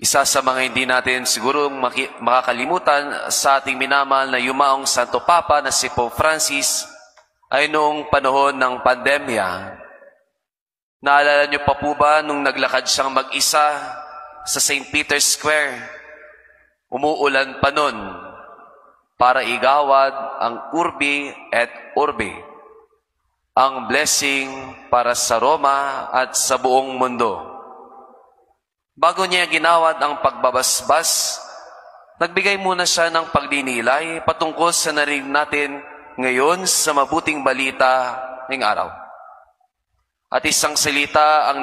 Isa sa mga hindi natin siguro makakalimutan sa ating minamahal na yumaong Santo Papa na si Pope Francis ay noong panahon ng pandemya. Naalala niyo pa po ba nung naglakad siyang mag-isa sa St. Peter's Square? Umuulan pa nun para igawad ang Urbi et Orbi, ang blessing para sa Roma at sa buong mundo. Bago niya ginawad ang pagbabasbas, nagbigay muna siya ng pagdinilay patungkol sa narinig natin ngayon sa mabuting balita ng araw. At isang salita ang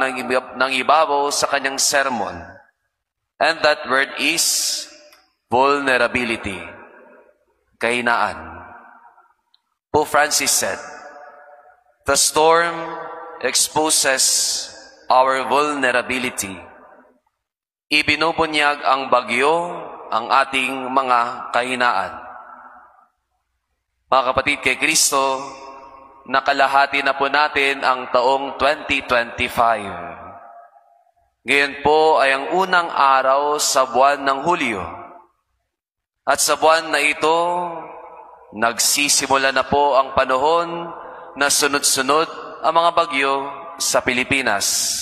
nangibabaw sa kanyang sermon. And that word is vulnerability. Kahinaan. Pope Francis said, "The storm exposes our vulnerability." Ibinubunyag ang bagyo ang ating mga kahinaan. Mga kapatid kay Kristo, nakalahati na po natin ang taong 2025. Ngayon po ay ang unang araw sa buwan ng Hulyo. At sa buwan na ito, nagsisimula na po ang panahon na sunod-sunod ang mga bagyo sa Pilipinas.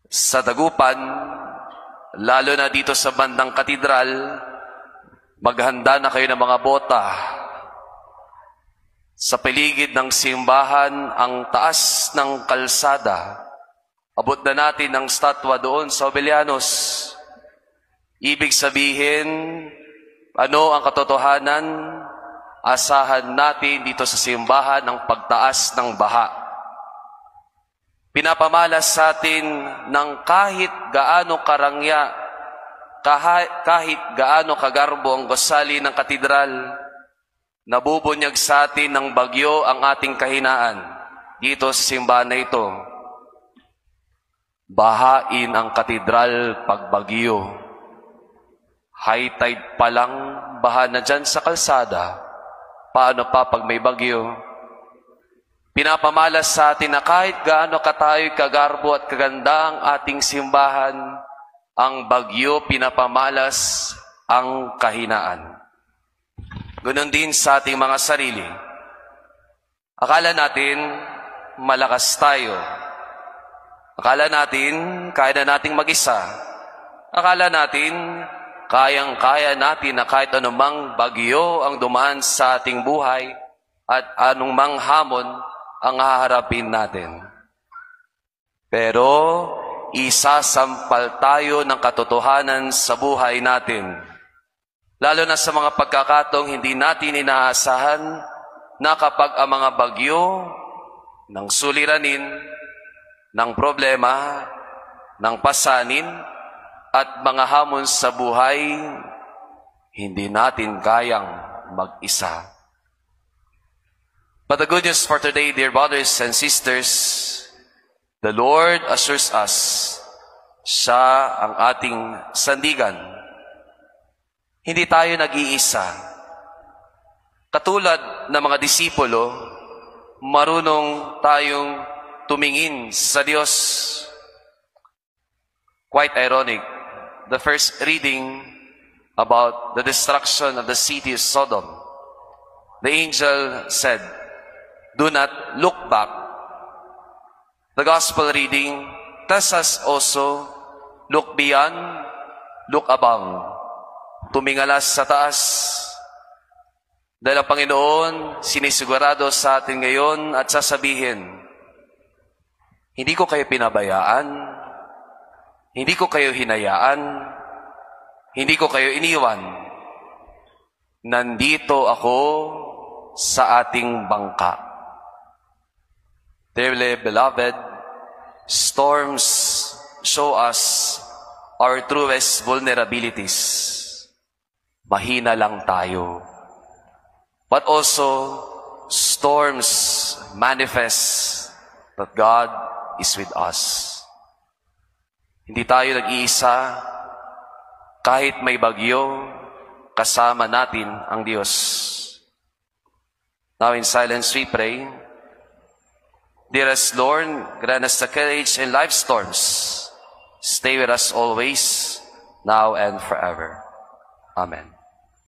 Sa Dagupan, lalo na dito sa bandang katedral, maghanda na kayo ng mga bota. Sa paligid ng simbahan, ang taas ng kalsada, abot na natin ang statwa doon sa Obellanos. Ibig sabihin, ano ang katotohanan? Asahan natin dito sa simbahan ang pagtaas ng baha. Pinapamalas sa atin ng kahit gaano karangya, kahit gaano kagarbo ang gusali ng katedral, nabubunyag sa atin ng bagyo ang ating kahinaan dito sa simbahan na ito. Bahain ang katedral pag bagyo. High tide pa lang, baha na dyan sa kalsada. Paano pa pag may bagyo? Pinapamalas sa atin na kahit gaano katayo'y kagarbo at kaganda ang ating simbahan, ang bagyo pinapamalas ang kahinaan. Ganon din sa ating mga sarili. Akala natin malakas tayo. Akala natin kaya na nating mag-isa. Akala natin kayang-kaya natin na kahit anumang bagyo ang dumaan sa ating buhay at anumang hamon ang haharapin natin. Pero isasampal tayo ng katotohanan sa buhay natin. Lalo na sa mga pagkakataong hindi natin inaasahan na kapag ang mga bagyo ng suliranin, ng problema, ng pasanin, at mga hamon sa buhay, hindi natin kayang mag-isa. But the good news for today, dear brothers and sisters, the Lord assures us, siya ang ating sandigan. Hindi tayo nag-iisa. Katulad ng mga disipulo, marunong tayong tumingin sa Diyos. Quite ironic, the first reading about the destruction of the city of Sodom, the angel said, "Do not look back." The gospel reading tells us also, look beyond, look above. Tumingalas sa taas. Dahil ang Panginoon, sinisigurado sa atin ngayon at sasabihin, hindi ko kayo pinabayaan, hindi ko kayo hinayaan, hindi ko kayo iniwan. Nandito ako sa ating bangka. Dearly beloved, storms show us our truest vulnerabilities. Mahina lang tayo. But also, storms manifest that God is with us. Hindi tayo nag-iisa. Kahit may bagyo, kasama natin ang Diyos. Now in silence we pray. Dearest Lord, grant us the courage in life's storms. Stay stay with us always, now and forever. Amen.